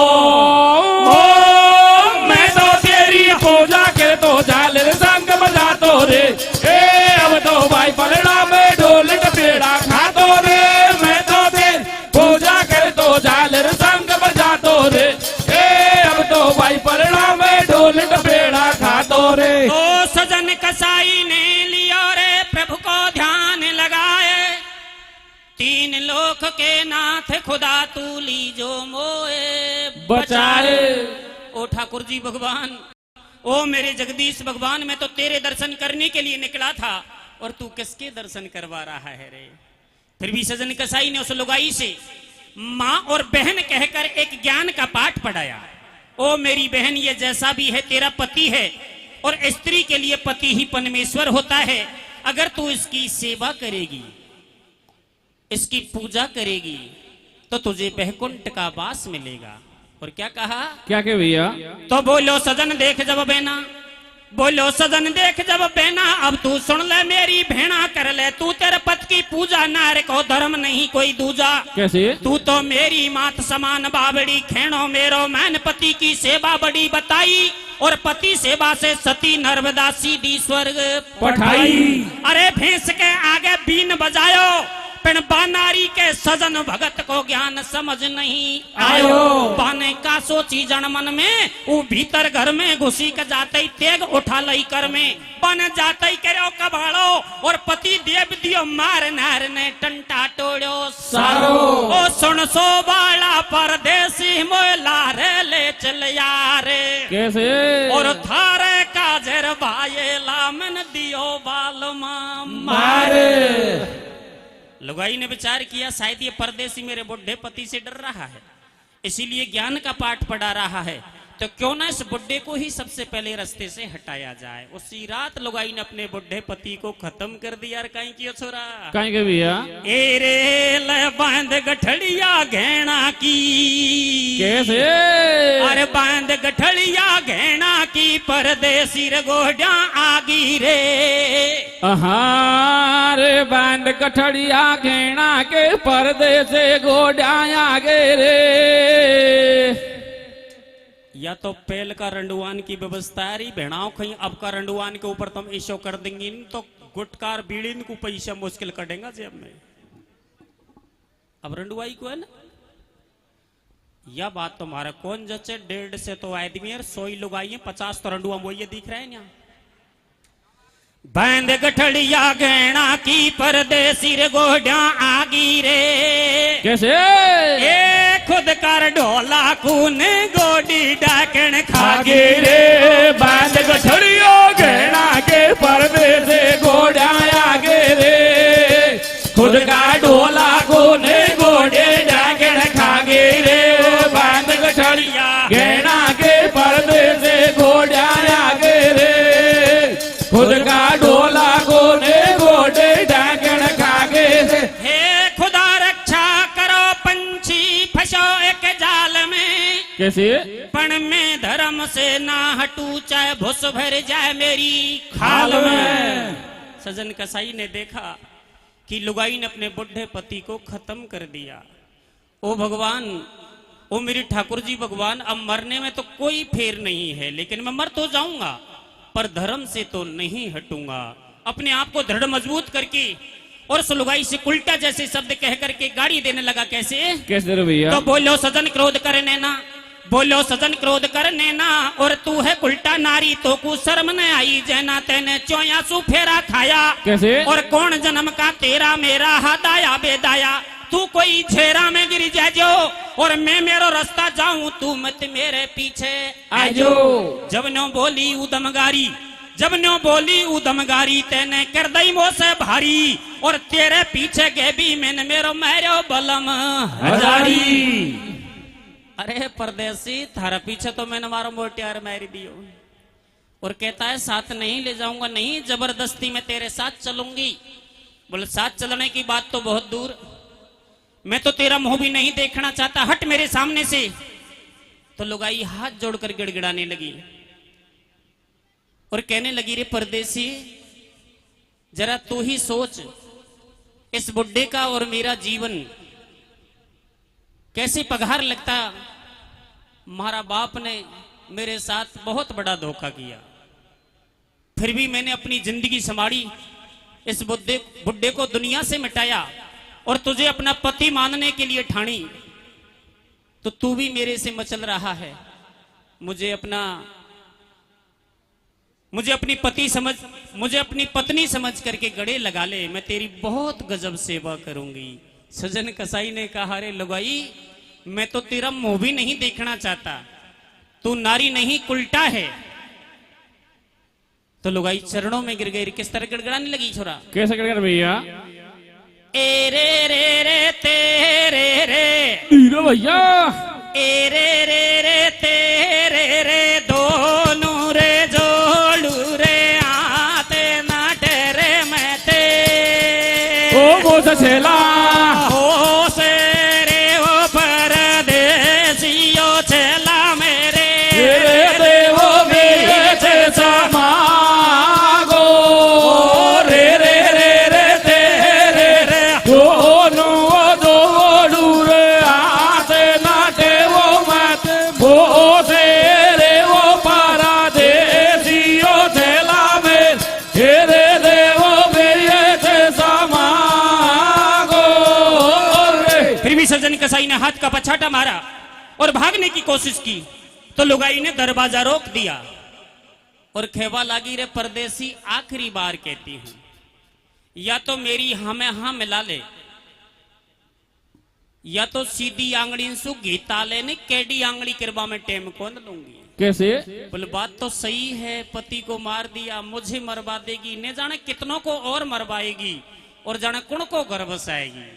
मैं तो तेरी पूजा के तो झालर संग बजा तो रे। अब तो भाई पलड़ा में ढोल टपेड़ा खा तो रे। मैं तो तेरी पूजा के तो झालर संग बजा तो रे। अब तो भाई पलड़ा में ढोल टपेड़ा खा तो रे। ओ सजन कसाई ने लिया रे प्रभु को ध्यान लगाए। 3 लोक के नाथ खुदा तू लीजो मोए बचाए। ओ ठाकुर जी भगवान, ओ मेरे जगदीश भगवान, मैं तो तेरे दर्शन करने के लिए निकला था और तू किसके दर्शन करवा रहा है रे? फिर भी सजन कसाई ने उस लुगाई से माँ और बहन कहकर एक ज्ञान का पाठ पढ़ाया। ओ मेरी बहन, ये जैसा भी है तेरा पति है और स्त्री के लिए पति ही परमेश्वर होता है। अगर तू इसकी सेवा करेगी, इसकी पूजा करेगी तो तुझे वैकुंठ का वास मिलेगा। और क्या कहा? क्या के भैया? तो बोलो सजन देख जब बेना, बोलो सजन देख जब बेना, अब तू सुन ले मेरी भेना कर ले। तू तेरे पति की पूजा नार को धर्म नहीं कोई दूजा। कैसे? तू तो मेरी मात समान बाबड़ी खेणो मेरो मैन पति की सेवा बड़ी बताई। और पति सेवा से सती नर्मदा सीधी स्वर्ग पठाई। अरे भैंस के आगे बीन बजायो, पिन बानारी के सजन भगत को ज्ञान समझ नहीं आयो। बाने का सोची जन मन में, वो भीतर घर में घुसी के जाते तेग उठा लई कर में। बन जाते करो कबाड़ो और पति देव दियो मार नार ने टंटा टोड़ो सारो। ओ सुन सो बाला परदेसी मोला रे ले चल यारे। कैसे? और थारे काजर भाई लामन दियो बाल मारे। लुगाई ने विचार किया शायद ये परदेसी मेरे बुढ़े पति से डर रहा है, इसीलिए ज्ञान का पाठ पढ़ा रहा है। तो क्यों ना इस बुढ़े को ही सबसे पहले रास्ते से हटाया जाए। उसी रात लुगाई ने अपने बुढ़े पति को खत्म कर दिया। कहीं किया छोरा? कहीं के भैया? ए रे ले बांध गठड़िया घेना की। कैसे? अरे बांध गठड़िया घेना की, परदेसी रे गोड्या आगी रे। रे बांध गठड़िया घेना के, पर्दे से गोड्या आगे रे। या तो पेल का रंडुआन की व्यवस्था है भेड़ाओं कहीं। अब का रंडुआन के ऊपर तुम इशो कर देंगी तो गुटकार बीड़ीन को पैसा मुश्किल कटेगा जेब में। अब रंडुआई को है ना, यह बात तुम्हारा कौन जचे, 1.5 से तो आदमी है, 100 ही लोग आई है, 50 तो रंडुआ मोये दिख रहे हैं यहाँ। बैंद गठड़िया गहना की परदेसी रे गोड्या आगी रे, कैसे ए खुद कर ढोला कून गोडी डाकण खागी आगे रे बांध गठड़ियो गहना के पर्दे से घोड़ा आगे रे, खुद का ढोला कोने घोड़े डाकण खागे रे, बांध गठड़िया गहना के पर्दे से घोड़ा आगे रे, खुद का ढोला कोने घोड़े डाकण खागे रे। हे खुदा रक्षा करो पंछी फंसो एक जाल में, कैसे पण में धर्म से ना हटू चाहे भुस भर जाए मेरी खाल खाल में। में। सजन कसाई ने देखा कि लुगाई ने अपने बुढ़े पति को खत्म कर दिया। ओ भगवान, ओ मेरी ठाकुर जी भगवान, अब मरने में तो कोई फेर नहीं है, लेकिन मैं मर तो जाऊंगा पर धर्म से तो नहीं हटूंगा। अपने आप को दृढ़ मजबूत करके और उस लुगाई से उल्टा जैसे शब्द कह करके गाड़ी देने लगा। कैसे कैसे रे भैया? तो बोलो सजन क्रोध करने ना, बोलो सजन क्रोध करने ना, और तू है उल्टा नारी तो को शर्म न आई, जैना तेने चौया सु फेरा खाया। कैसे और कौन जन्म का तेरा मेरा हदाया बेदाया, तू कोई झेरा में गिर जाजो और मैं मेरो रास्ता जाऊं, तू मत मेरे पीछे आजो। जब नो बोली उदमगारी, जब नो बोली उदमगारी, तेने कर दई मो से भारी, और तेरे पीछे गे भी मैंने मेरो मैरो बलम हजारी। अरे परदेसी, थारा पीछे तो मैंने मारो मोटियार मारी दियो, और कहता है साथ नहीं ले जाऊंगा, नहीं जबरदस्ती मैं तेरे साथ चलूंगी। बोले साथ चलने की बात तो बहुत दूर, मैं तो तेरा मुंह भी नहीं देखना चाहता, हट मेरे सामने से। तो लुगाई हाथ जोड़कर गिड़गिड़ाने लगी और कहने लगी, रे परदेसी जरा तू ही सोच, इस बुड्ढे का और मेरा जीवन कैसे पगार लगता। मारा बाप ने मेरे साथ बहुत बड़ा धोखा किया, फिर भी मैंने अपनी जिंदगी संभाली, इस बुड्ढे को दुनिया से मिटाया और तुझे अपना पति मानने के लिए ठानी, तो तू भी मेरे से मचल रहा है। मुझे अपनी पति समझ, मुझे अपनी पत्नी समझ करके गड़े लगा ले, मैं तेरी बहुत गजब सेवा करूंगी। सजन कसाई ने कहा, रे लुगाई मैं तो तेरा मुंह भी नहीं देखना चाहता, तू नारी नहीं उल्टा है। तो लुगाई चरणों में गिर गई। किस तरह गिड़गिड़ाने लगी छोरा, कैसे कर भैया? ए रे रे रे तेरे रे, हीरो भैया ए रे रे रे तेरे रे, दोनों रे जोड़ू रे आते ना डरे मैं ते। ओ वो छेला हो से रे वो परदेसियो छेला मेरे, तेरे देवो मेरे छे समागो, रे रे रे रे तेरे रे, दोनों जोड़ू रे आते नाटे वो मत, वो से रे वो परदेसियो छेला में, तेरे देवो मेरे छे समागो रे। फिर भी सजन कसाई ने हाथ का पछाटा मारा और भागने की कोशिश की, तो लुगाई ने दरवाजा रोक दिया और खेवा लागी, रे परदेसी आखिरी बार कहती हूं, या तो मेरी हमें हाँ मिला ले, या तो सीधी आंगड़ी सु गीता लेने केडी आंगड़ी किरबा में टेम कौन लूंगी। कैसे? बोले बात तो सही है, पति को मार दिया, मुझे मरवा देगी, ने जाने कितनों को और मरवाएगी, और जाने कुण को गर्भ आएगी।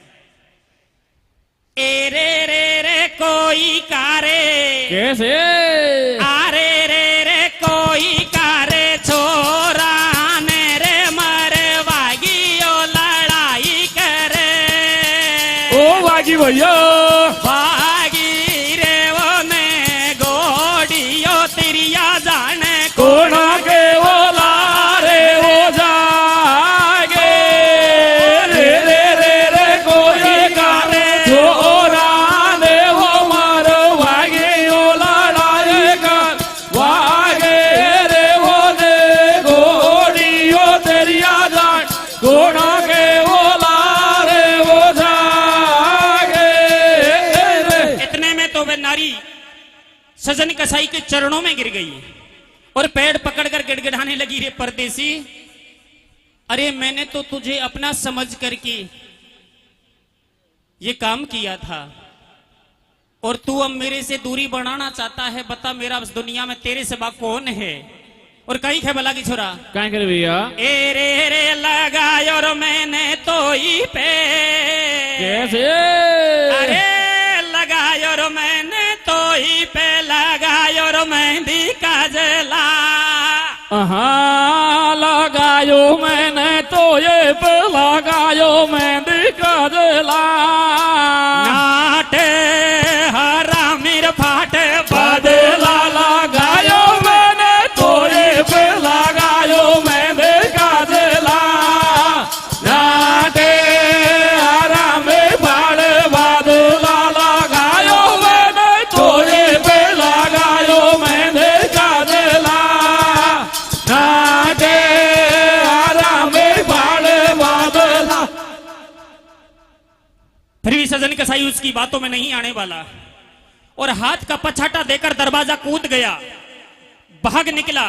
ए रे रे रे कोई कारे, कैसे? आरे रे रे कोई कारे, छोरा ने रे मरवागी ओ लड़ाई करे। ओ वागी भैया भागी रे वो ने गोड़ियो तिरिया जाने कोना के वो लारे वो जागे, रे रे रे रे कोई कारे, छोरा ने वो मारो वागी ओ लड़ाई सजन कसाई के चरणों में गिर गई और पैर पकड़कर गिड़गिड़ाने लगी, रे परदेसी, अरे मैंने तो तुझे अपना समझ करके ये काम किया था और तू अब मेरे से दूरी बढ़ाना चाहता है। बता मेरा इस दुनिया में तेरे सिवा कौन है? और कहीं है भला की छोरा क्या करे भैया? ए रे लगायो रो मैंने तो ही पे, कैसे? अरे लगायो रो मैंने तो ही पे, लगायो रो मेहंदी काजला, हाँ लगायो मैंने तो ये पे, लगायो मेहंदी काजला, नाटे हरा मीर फाटे बदला लगायो मैंने तो ये पे, लगायो मेहंदी काजला, नाटे हरा में बाल बदला लगायो मैंने तो ये पे, लगायो मेहंदी काजला, नाटे हरा में बाल बदला। फिर भी सजन कसाई उसकी बातों में नहीं आने वाला और हाथ का पछाटा देकर दरवाजा कूद गया, भाग निकला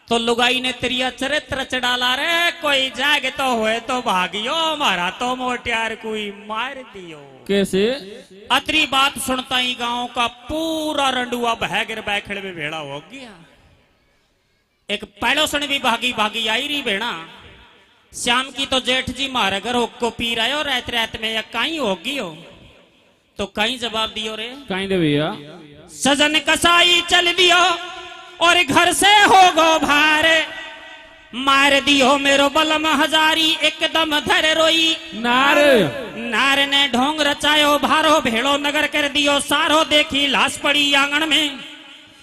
तो लुगाई ने तिरिया चरित्र चढ़ाला, रे कोई जाग तो हुए तो भागियो, मारा तो मोटियार कोई मार दियो। कैसे? अतरी बात सुनता ही गांव का पूरा रंडुआ बहगिर बैखड़ में भेड़ा हो गया। एक पैड़ोसन भी भागी भागी आई रही भेड़ा, श्याम की तो जेठ जी मारे घर को पी रहे हो, रात रात में या कहीं होगी हो, तो कहीं जवाब दियो रे कहीं दे भैया? सजन कसाई चल दियो और घर से हो गो भारे, मार दियो मेरो बलम हजारी, एकदम धर रोई नार नार ने ढोंग रचायो, भारो भेड़ो नगर कर दियो सारो, देखी लाश पड़ी आंगन में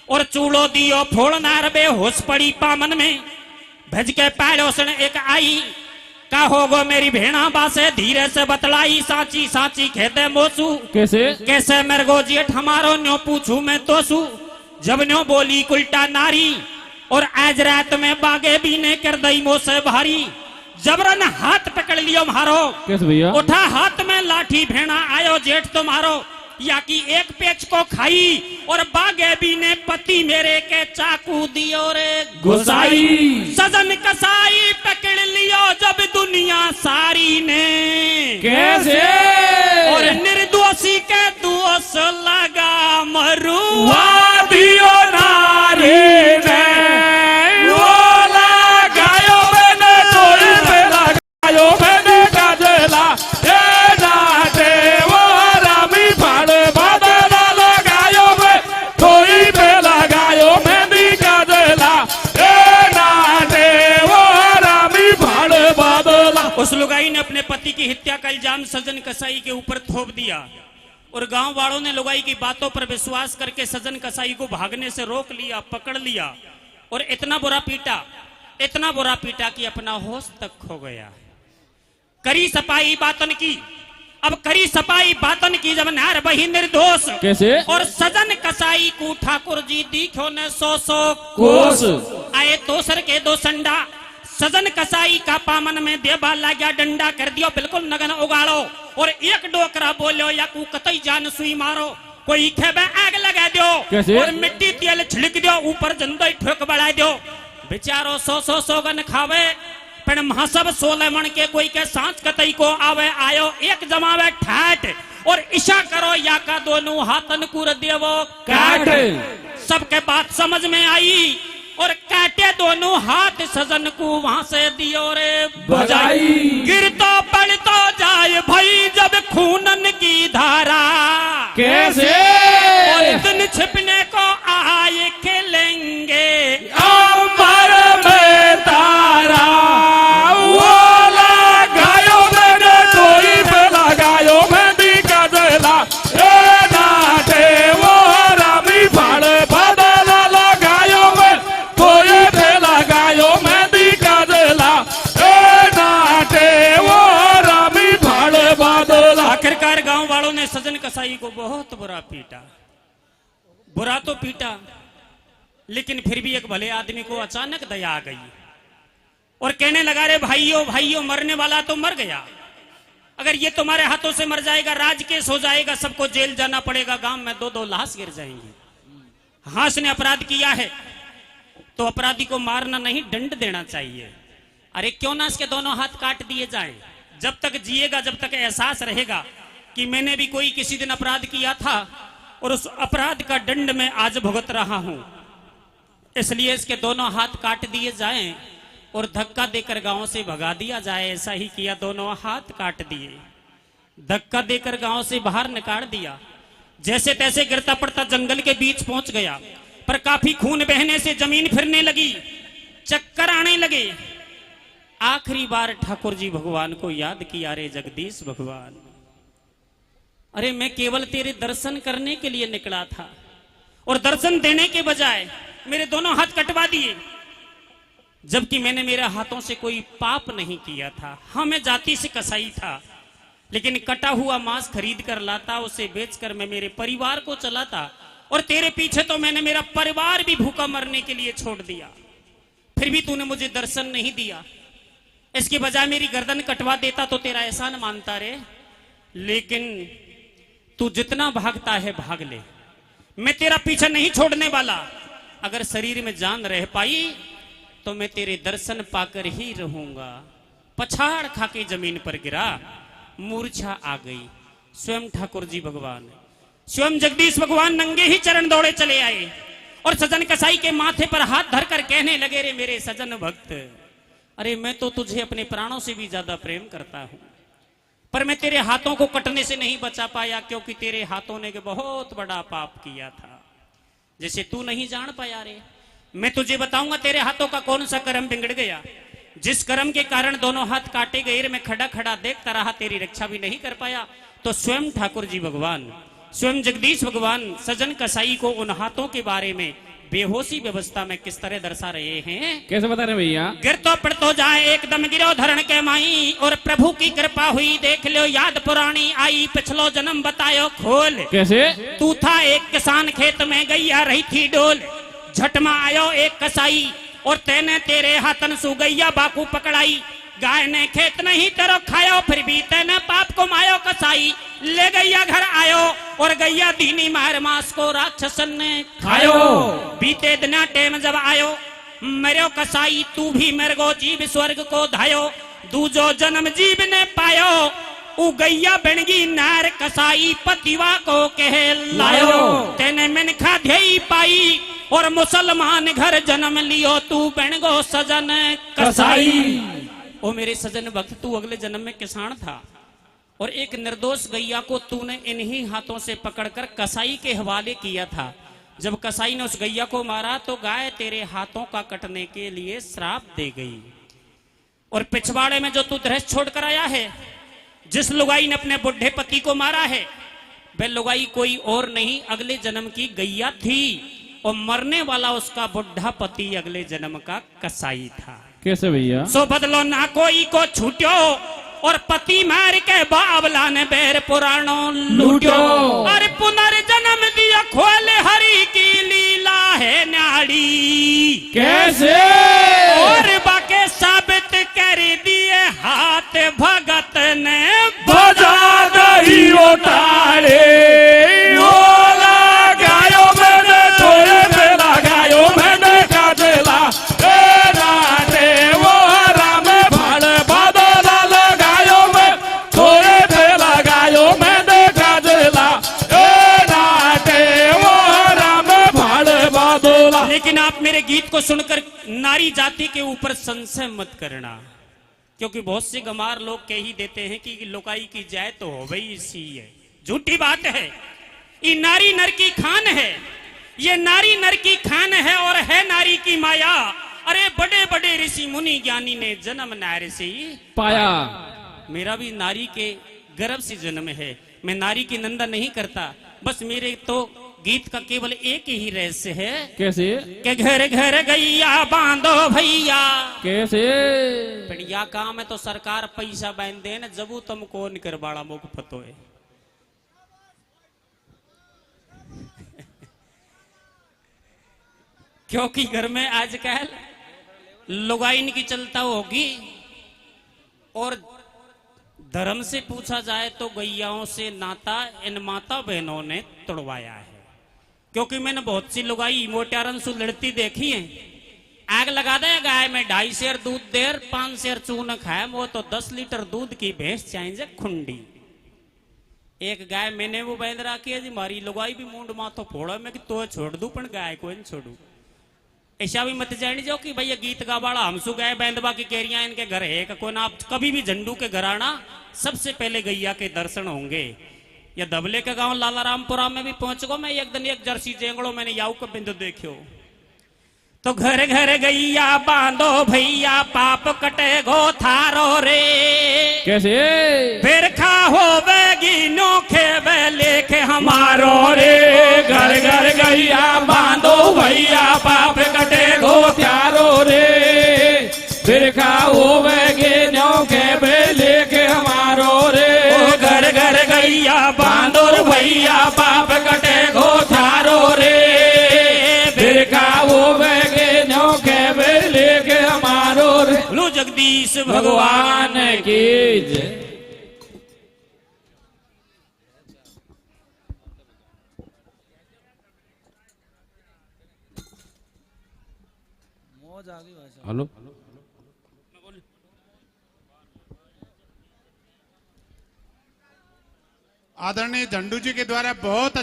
और चूड़ो दियो फोड़, नार बेहोश पड़ी पामन में, भज के पैड़ोसन एक आई, का होगो मेरी भेड़ा बासे, धीरे से बतलाई साची साची खेते मोसू, कैसे? कैसे मेरे गो जेठ हमारो न्यो पूछू मैं तो सू, जब न्यो बोली उल्टा नारी और आज रात में बागे भी ने कर दई मोसे भारी, जबरन हाथ पकड़ लियो मारो, कैसे भैया? उठा हाथ में लाठी, भेड़ा आयो जेठ तुम्हारो, या कि एक पेच को खाई और बागे भी ने पति मेरे के चाकू दियो रे घुसाई, सजन कसाई पकड़ लियो जब दुनिया सारी ने, कैसे? और निर्दोषी के दोष लगा मरुआ दियो नारी ने, वो लगायो मैंने तोड़ी पे, लगायो मैंने काजला, ए नाटे वो रामी फाड़ बदला, लगायो मैं तोड़ी पे, लगायो मेहंदी काजला, ए नाटे वो रामी फाड़ बदला। उस लुगाई ने अपने पति की हत्या का इल्जाम सजन कसाई के ऊपर थोप दिया और गांव वालों ने लुगाई की बातों पर विश्वास करके सजन कसाई को भागने से रोक लिया, पकड़ लिया और इतना बुरा पीटा कि अपना होश तक खो गया। करी सपाई बातन की, अब करी सपाई बातन की जब नार बही निर्दोष, कैसे? और सजन कसाई को ठाकुर जी दिखो ने 100 कोस, आए दोसर के दो संडा, सजन कसाई का पामन में देबा लाग्या, डंडा कर दियो बिल्कुल नगन उगाड़ो और एक डोकरा बोलो या कु कतई जान सुई मारो, कोई खेबे आग लगा दो कैसे? और मिट्टी तेल छिड़क दो, ऊपर जंदई ठोक बढ़ा दो, बेचारो 100 सौगन खावे पण महासब 16 मन के कोई के सांच कतई को आवे आयो, एक जमावे ठाट और इशा करो या का दोनों हाथन कुर देवो काट। सबके बात समझ में आई और काटे दोनों हाथ, सजन को वहां से दियो रे बजाई, गिर तो पड़ तो जाए भाई जब खूनन की धारा, कैसे? और दिन छिपने को आए खेलेंगे अमर में तारा, वो लगायो मैंने तोड़ी पे, लगायो मेहंदी काजला, ए नाटे वो रामी फाड़ बदला, लगायो मैं तोड़ी पे, लगायो मेहंदी काजला, ए नाटे वो रामी फाड़ बदला। आखिरकार गांव वालों ने सजन कसाई को बहुत बुरा पीटा, बुरा तो पीटा लेकिन फिर भी एक भले आदमी को अचानक दया आ गई और कहने लगा, रे भाइयों भाइयों मरने वाला तो मर गया, अगर ये तुम्हारे हाथों से मर जाएगा राज केस हो जाएगा, सबको जेल जाना पड़ेगा, गांव में 2-2 लाश गिर जाएंगी, हास ने अपराध किया है तो अपराधी को मारना नहीं, दंड देना चाहिए। अरे क्यों ना इसके दोनों हाथ काट दिए जाएं? जब तक जिएगा, जब तक एहसास रहेगा कि मैंने भी कोई किसी दिन अपराध किया था और उस अपराध का दंड मैं आज भुगत रहा हूं, इसलिए इसके दोनों हाथ काट दिए जाएं और धक्का देकर गांव से भगा दिया जाए। ऐसा ही किया, दोनों हाथ काट दिए, धक्का देकर गांव से बाहर निकाल दिया। जैसे तैसे गिरता पड़ता जंगल के बीच पहुंच गया, पर काफी खून बहने से जमीन फिरने लगी, चक्कर आने लगे। आखिरी बार ठाकुर जी भगवान को याद किया, रे जगदीश भगवान, अरे मैं केवल तेरे दर्शन करने के लिए निकला था और दर्शन देने के बजाय मेरे दोनों हाथ कटवा दिए, जबकि मैंने मेरे हाथों से कोई पाप नहीं किया था। हाँ, मैं जाति से कसाई था, लेकिन कटा हुआ मांस खरीद कर लाता, उसे बेचकर मैं मेरे परिवार को चलाता, और तेरे पीछे तो मैंने मेरा परिवार भी भूखा मरने के लिए छोड़ दिया। फिर भी तूने मुझे दर्शन नहीं दिया, इसके बजाय मेरी गर्दन कटवा देता तो तेरा एहसान मानता रे। लेकिन तू जितना भागता है भाग ले, मैं तेरा पीछा नहीं छोड़ने वाला। अगर शरीर में जान रह पाई तो मैं तेरे दर्शन पाकर ही रहूंगा। पछाड़ खाके जमीन पर गिरा, मूर्छा आ गई। स्वयं ठाकुर जी भगवान, स्वयं जगदीश भगवान नंगे ही चरण दौड़े चले आए और सजन कसाई के माथे पर हाथ धरकर कहने लगे, रे मेरे सजन भक्त, अरे मैं तो तुझे अपने प्राणों से भी ज्यादा प्रेम करता हूं, पर मैं तेरे हाथों को कटने से नहीं बचा पाया, क्योंकि तेरे हाथों ने बहुत बड़ा पाप किया था, जैसे तू नहीं जान पाया। रे मैं तुझे बताऊंगा तेरे हाथों का कौन सा कर्म बिगड़ गया, जिस कर्म के कारण दोनों हाथ काटे गए। मैं खड़ा खड़ा देखता रहा, तेरी रक्षा भी नहीं कर पाया। तो स्वयं ठाकुर जी भगवान, स्वयं जगदीश भगवान सजन कसाई को उन हाथों के बारे में बेहोशी व्यवस्था में किस तरह दर्शा रहे हैं। कैसे बता रहे भैया? गिर तो पड़ तो जाए एकदम गिरो धरण के माई, और प्रभु की कृपा हुई देख लो याद पुरानी आई, पिछलो जन्म बतायो खोल। कैसे? तू था एक किसान खेत में गैया रही थी डोल, झटमा आयो एक कसाई और तेने तेरे हाथन सु गैया बाकू पकड़ाई। गाय ने खेत नहीं तेरो खायो, फिर भी तेने पाप को मायो कसाई। ले गैया घर आयो और गैया दीनी मार मास को राक्षसन ने खायो। बीते दिन टेम जब आयो मरो कसाई, तू भी मेरे जीव स्वर्ग को धायो। दूजो जन्म जीव ने पायो, उ गैया बनगी नार कसाई, पतिवा को कह लायो। तेने मन खा ध्यई पाई और मुसलमान घर जन्म लियो, तू बनगो सजन कसाई। ओ मेरे सजन भक्त, तू अगले जन्म में किसान था और एक निर्दोष गैया को तूने इन्हीं हाथों से पकड़कर कसाई के हवाले किया था। जब कसाई ने उस गैया को मारा तो गाय तेरे हाथों का कटने के लिए श्राप दे गई। और पिछवाड़े में जो तू दृश्य छोड़कर आया है, जिस लुगाई ने अपने बुढ़े पति को मारा है, वह लुगाई कोई और नहीं अगले जन्म की गैया थी, और मरने वाला उसका बुढ़ा पति अगले जन्म का कसाई था। कैसे भैया? सो बदलो ना कोई को छूट्यो, और पति मार के बाबला ने बैर पुराणों लूट्यो। अरे पुनर्जन्म दिया खोल हरि की लीला है न्याड़ी। कैसे? और बाके साबित कर दिए हाथ भगत ने बजा दही उतारे। लेकिन आप मेरे गीत को सुनकर नारी जाति के ऊपर संशय मत करना, क्योंकि बहुत से गमार लोग कह ही देते हैं कि लोकाई की जाए तो हो गई इसी है। झूठी बात है। ये नारी नर की खान है, ये नारी नर की खान है और है नारी की माया। अरे बड़े बड़े ऋषि मुनि ज्ञानी ने जन्म नारी से पाया। मेरा भी नारी के गर्भ से जन्म है। मैं नारी की निंदा नहीं करता, बस मेरे तो गीत का केवल एक ही रहस्य है। कैसे? के घर घर गैया बांधो भैया। कैसे? बढ़िया काम है तो सरकार पैसा बांध दे न, जबू तुमको निकर बाड़ा मुख फतो है। क्योंकि घर में आजकल लुगाइन की चलता होगी, और धर्म से पूछा जाए तो गैयाओं से नाता इन माता बहनों ने तोड़वाया है। क्योंकि मैंने बहुत सी लुगाई मोटियारन से लड़ती देखी है। आग लगा दे गाय में 2.5 सेर दूध देर 5 सेर चून खाए, वो तो 10 लीटर दूध की भैंस चाहिए खुंडी। एक गाय मैंने वो बांध रखी है जी, मारी लुगाई भी मुंड माथो फोड़ा मैं कि तो छोड़ दू पण गाय को छोड़ू। ऐसा भी मत जानी जो कि भैया गीत गावाड़ा हमसु गाय बैंदबा की केरिया इनके घर है कोई ना। आप कभी भी झंडू के घर आना, सबसे पहले गैया के दर्शन होंगे। या दबले के गांव लाला रामपुरा में भी पहुंच गो मैं एक दिन, एक जर्सी जेंगड़ो मैंने याऊ के बिंदु देखियो। तो घर घर गैया बांधो भैया पाप कटे गो थारो रे, कैसे फिर खाहो बेगी नोखे वे लेखे हमारो रे। घर घर गैया बांधो भैया पाप कटे गो त्यारो रे, फिर खाओ वेगे न्यो के बेले के हमारो रे। घर घर गैया बांधो भैया पाप कटे गो थारो रे, फिर खाओ वेगे न्यो के बेले के हमारो रे। लो जगदीश भगवान की जय। हेलो आदरणीय झंडू जी के द्वारा बहुत